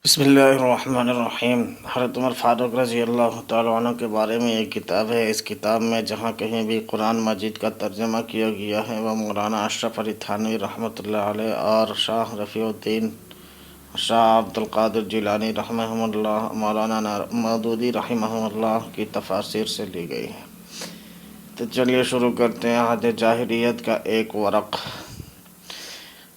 بسم اللہ الرحمن الرحیم۔ حضرت عمر فاروق رضی اللہ تعالیٰ عنہ کے بارے میں ایک کتاب ہے۔ اس کتاب میں جہاں کہیں بھی قرآن مجید کا ترجمہ کیا گیا ہے وہ مولانا اشرف علی تھانوی رحمۃ اللہ علیہ اور شاہ رفیع الدین شاہ عبد القادر جیلانی رحمہ اللہ، مولانا مودودی رحمہ اللہ کی تفاسیر سے لی گئی ہے۔ تو چلیے شروع کرتے ہیں۔ عہد جاہلیت کا ایک ورق۔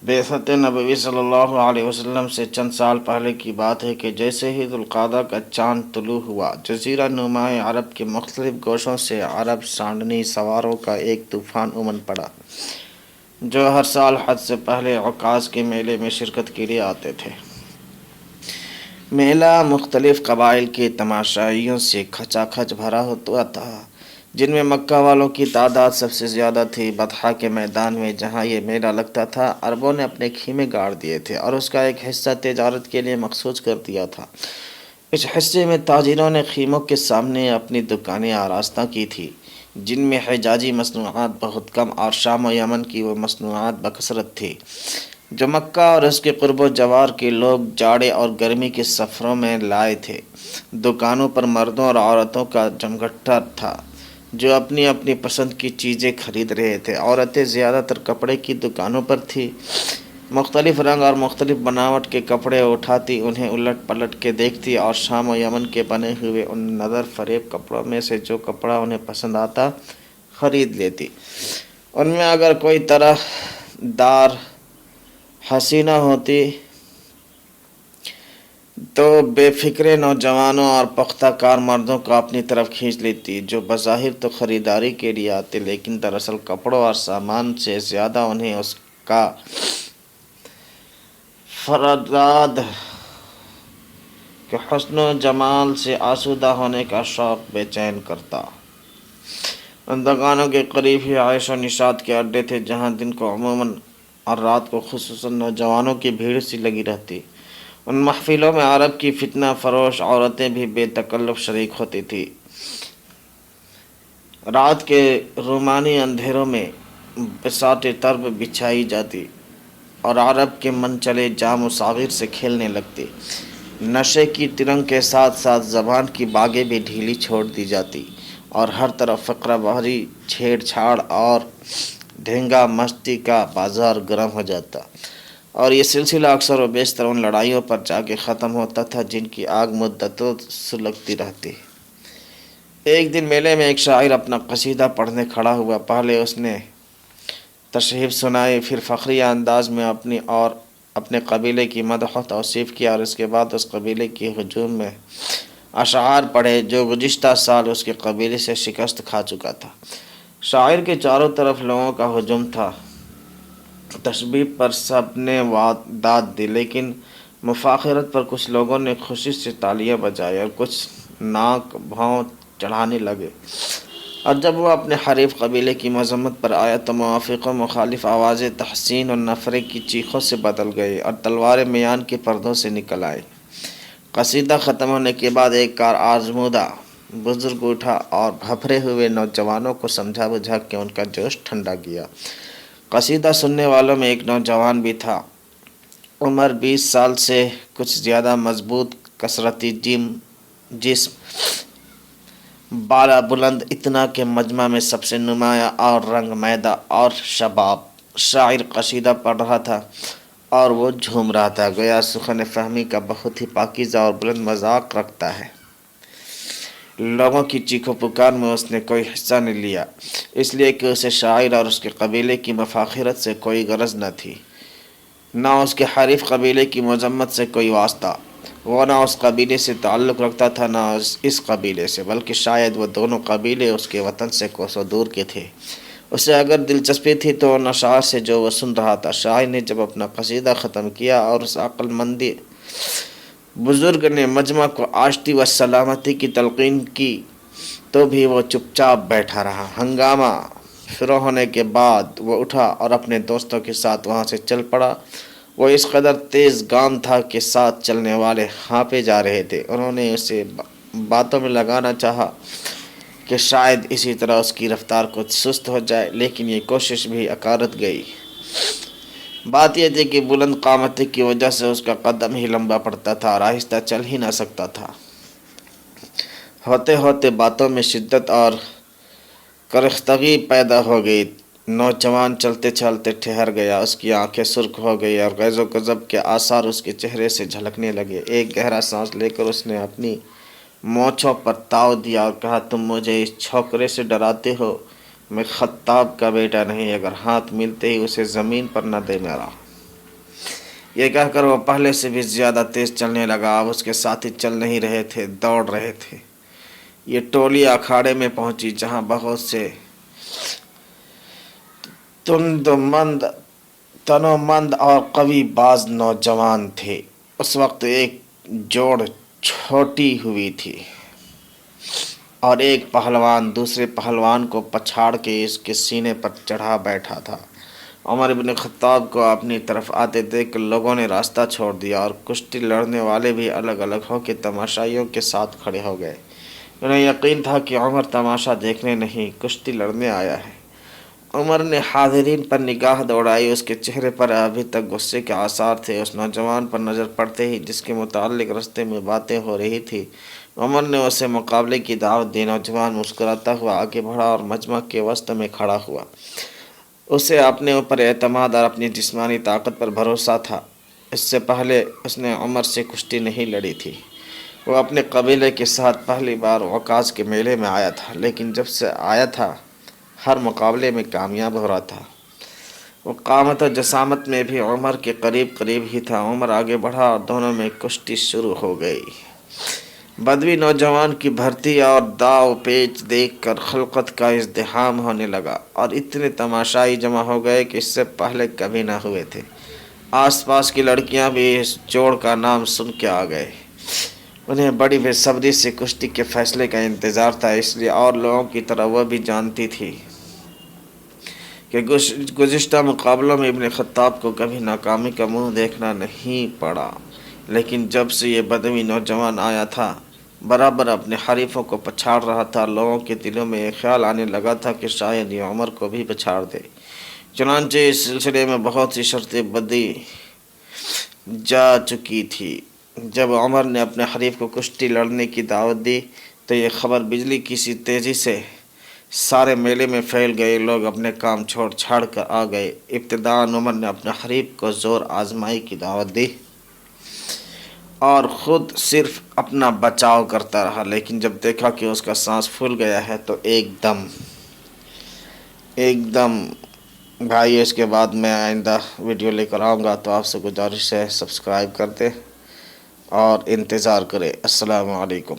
بعثت نبوی صلی اللہ علیہ وسلم سے چند سال پہلے کی بات ہے کہ جیسے ہی ذوالقعدہ کا چاند طلوع ہوا، جزیرہ نما عرب کے مختلف گوشوں سے عرب سانڈنی سواروں کا ایک طوفان امن پڑا، جو ہر سال حج سے پہلے عکاظ کے میلے میں شرکت کے لیے آتے تھے۔ میلہ مختلف قبائل کے تماشائیوں سے کھچا کھچ بھرا ہوا تھا، جن میں مکہ والوں کی تعداد سب سے زیادہ تھی۔ بطحا کے میدان میں جہاں یہ میلہ لگتا تھا، عربوں نے اپنے خیمے گاڑ دیے تھے اور اس کا ایک حصہ تجارت کے لیے مخصوص کر دیا تھا۔ اس حصے میں تاجروں نے خیموں کے سامنے اپنی دکانیں آراستہ کی تھیں، جن میں حجازی مصنوعات بہت کم اور شام و یمن کی وہ مصنوعات بکثرت تھی جو مکہ اور اس کے قرب و جوار کے لوگ جاڑے اور گرمی کے سفروں میں لائے تھے۔ دکانوں پر مردوں اور عورتوں کا جمگھٹا تھا جو اپنی اپنی پسند کی چیزیں خرید رہے تھے۔ عورتیں زیادہ تر کپڑے کی دکانوں پر تھیں، مختلف رنگ اور مختلف بناوٹ کے کپڑے اٹھاتی، انہیں الٹ پلٹ کے دیکھتی اور شام و یمن کے بنے ہوئے ان نظر فریب کپڑوں میں سے جو کپڑا انہیں پسند آتا خرید لیتی۔ ان میں اگر کوئی طرح دار حسینہ ہوتی تو بے فکرے نوجوانوں اور پختہ کار مردوں کو اپنی طرف کھینچ لیتی، جو بظاہر تو خریداری کے لیے آتے لیکن دراصل کپڑوں اور سامان سے زیادہ انہیں اس کا فراداد کہ حسن و جمال سے آسودہ ہونے کا شوق بے چین کرتا۔ ان دکانوں کے قریب ہی عیش و نشاط کے اڈے تھے، جہاں دن کو عموماً اور رات کو خصوصاً نوجوانوں کی بھیڑ سی لگی رہتی۔ ان محفلوں میں عرب کی فتنہ فروش عورتیں بھی بے تکلف شریک ہوتی تھیں۔ رات کے رومانی اندھیروں میں بساط طرب بچھائی جاتی اور عرب کے من چلے جام و ساغر سے کھیلنے لگتے۔ نشے کی ترنگ کے ساتھ ساتھ زبان کی باگیں بھی ڈھیلی چھوڑ دی جاتی اور ہر طرف فقرہ بہری، چھیڑ چھاڑ اور ڈھینگا مستی کا بازار گرم ہو جاتا، اور یہ سلسلہ اکثر و بیشتر ان لڑائیوں پر جا کے ختم ہوتا تھا جن کی آگ مدتوں سلگتی رہتی۔ ایک دن میلے میں ایک شاعر اپنا قصیدہ پڑھنے کھڑا ہوا۔ پہلے اس نے تشہیر سنائی، پھر فخریہ انداز میں اپنی اور اپنے قبیلے کی مدح و توصیف کیا، اور اس کے بعد اس قبیلے کی ہجوم میں اشعار پڑھے جو گزشتہ سال اس کے قبیلے سے شکست کھا چکا تھا۔ شاعر کے چاروں طرف لوگوں کا ہجوم تھا۔ تشبیہ پر سب نے داد دی، لیکن مفاخرت پر کچھ لوگوں نے خوشی سے تالیاں بجائی اور کچھ ناک بھوں چڑھانے لگے، اور جب وہ اپنے حریف قبیلے کی مذمت پر آیا تو موافق و مخالف آوازیں تحسین اور نفرے کی چیخوں سے بدل گئی اور تلواریں میان کے پردوں سے نکل آئیں۔ قصیدہ ختم ہونے کے بعد ایک کار آزمودہ بزرگ اٹھا اور بھپھرے ہوئے نوجوانوں کو سمجھا بجھا کے ان کا جوش ٹھنڈا کیا۔ قصیدہ سننے والوں میں ایک نوجوان بھی تھا، عمر 20 سال سے کچھ زیادہ، مضبوط کثرتی جسم، بالا بلند، اتنا کہ مجمع میں سب سے نمایاں اور رنگ میدہ اور شباب۔ شاعر قصیدہ پڑھ رہا تھا اور وہ جھوم رہا تھا، گویا سخن فہمی کا بہت ہی پاکیزہ اور بلند مذاق رکھتا ہے۔ لوگوں کی چیخ و پکار میں اس نے کوئی حصہ نہیں لیا، اس لیے کہ اسے شاعر اور اس کے قبیلے کی مفاخرت سے کوئی غرض نہ تھی، نہ اس کے حریف قبیلے کی مذمت سے کوئی واسطہ۔ وہ نہ اس قبیلے سے تعلق رکھتا تھا نہ اس قبیلے سے، بلکہ شاید وہ دونوں قبیلے اس کے وطن سے کوسوں دور کے تھے۔ اسے اگر دلچسپی تھی تو ان اشعار سے جو وہ سن رہا تھا۔ شاعر نے جب اپنا قصیدہ ختم کیا اور اس عقل مندی بزرگ نے مجمع کو آشتی و سلامتی کی تلقین کی تو بھی وہ چپ چاپ بیٹھا رہا۔ ہنگامہ شروع ہونے کے بعد وہ اٹھا اور اپنے دوستوں کے ساتھ وہاں سے چل پڑا۔ وہ اس قدر تیز گام تھا کہ ساتھ چلنے والے ہانپے جا رہے تھے۔ انہوں نے اسے باتوں میں لگانا چاہا کہ شاید اسی طرح اس کی رفتار کچھ سست ہو جائے، لیکن یہ کوشش بھی عقارت گئی۔ بات یہ تھی کہ بلند قامت کی وجہ سے اس کا قدم ہی لمبا پڑتا تھا اور آہستہ چل ہی نہ سکتا تھا۔ ہوتے ہوتے باتوں میں شدت اور کرختگی پیدا ہو گئی۔ نوجوان چلتے چلتے ٹھہر گیا، اس کی آنکھیں سرخ ہو گئی اور غیظ و غضب کے آثار اس کے چہرے سے جھلکنے لگے۔ ایک گہرا سانس لے کر اس نے اپنی مونچھوں پر تاؤ دیا اور کہا، تم مجھے اس چھوکرے سے ڈراتے ہو؟ میں خطاب کا بیٹا نہیں، اگر ہاتھ ملتے ہی اسے زمین پر نہ دے میرا۔ یہ کہہ کر وہ پہلے سے بھی زیادہ تیز چلنے لگا۔ اب اس کے ساتھی چل نہیں رہے تھے، دوڑ رہے تھے۔ یہ ٹولی اکھاڑے میں پہنچی جہاں بہت سے تنومند اور قوی باز نوجوان تھے۔ اس وقت ایک جوڑ چھوٹی ہوئی تھی اور ایک پہلوان دوسرے پہلوان کو پچھاڑ کے اس کے سینے پر چڑھا بیٹھا تھا۔ عمر بن خطاب کو اپنی طرف آتے دیکھ لوگوں نے راستہ چھوڑ دیا اور کشتی لڑنے والے بھی الگ الگ ہو کے تماشائیوں کے ساتھ کھڑے ہو گئے۔ انہیں یقین تھا کہ عمر تماشا دیکھنے نہیں، کشتی لڑنے آیا ہے۔ عمر نے حاضرین پر نگاہ دوڑائی، اس کے چہرے پر ابھی تک غصے کے آثار تھے۔ اس نوجوان پر نظر پڑتے ہی جس کے متعلق رستے میں باتیں ہو رہی تھی، عمر نے اسے مقابلے کی دعوت دی۔ نوجوان مسکراتا ہوا آگے بڑھا اور مجمع کے وسط میں کھڑا ہوا۔ اسے اپنے اوپر اعتماد اور اپنی جسمانی طاقت پر بھروسہ تھا۔ اس سے پہلے اس نے عمر سے کشتی نہیں لڑی تھی۔ وہ اپنے قبیلے کے ساتھ پہلی بار عکاظ کے میلے میں آیا تھا، لیکن جب سے آیا تھا ہر مقابلے میں کامیاب ہو رہا تھا۔ وہ قامت و جسامت میں بھی عمر کے قریب قریب ہی تھا۔ عمر آگے بڑھا اور دونوں میں کشتی شروع ہو گئی۔ بدوی نوجوان کی بھرتی اور داؤ پیچ دیکھ کر خلقت کا ازدحام ہونے لگا اور اتنے تماشائی جمع ہو گئے کہ اس سے پہلے کبھی نہ ہوئے تھے۔ آس پاس کی لڑکیاں بھی اس جوڑ کا نام سن کے آ گئے۔ انہیں بڑی بے صبری سے کشتی کے فیصلے کا انتظار تھا، اس لیے اور لوگوں کی طرح وہ بھی جانتی تھی کہ گزشتہ مقابلوں میں ابن خطاب کو کبھی ناکامی کا منہ دیکھنا نہیں پڑا۔ لیکن جب سے یہ بدوی نوجوان آیا تھا، برابر اپنے حریفوں کو پچھاڑ رہا تھا۔ لوگوں کے دلوں میں یہ خیال آنے لگا تھا کہ شاید یہ عمر کو بھی پچھاڑ دے۔ چنانچہ اس سلسلے میں بہت سی شرطیں بدی جا چکی تھی۔ جب عمر نے اپنے حریف کو کشتی لڑنے کی دعوت دی تو یہ خبر بجلی کی سی تیزی سے سارے میلے میں پھیل گئی۔ لوگ اپنے کام چھوڑ چھاڑ کر آ گئے۔ ابتداءً عمر نے اپنے حریف کو زور آزمائی کی دعوت دی اور خود صرف اپنا بچاؤ کرتا رہا، لیکن جب دیکھا کہ اس کا سانس پھول گیا ہے تو ایک دم بھائی، اس کے بعد میں آئندہ ویڈیو لے کر آؤں گا، تو آپ سے گزارش ہے سبسکرائب کر دیں اور انتظار کریں۔ السلام علیکم۔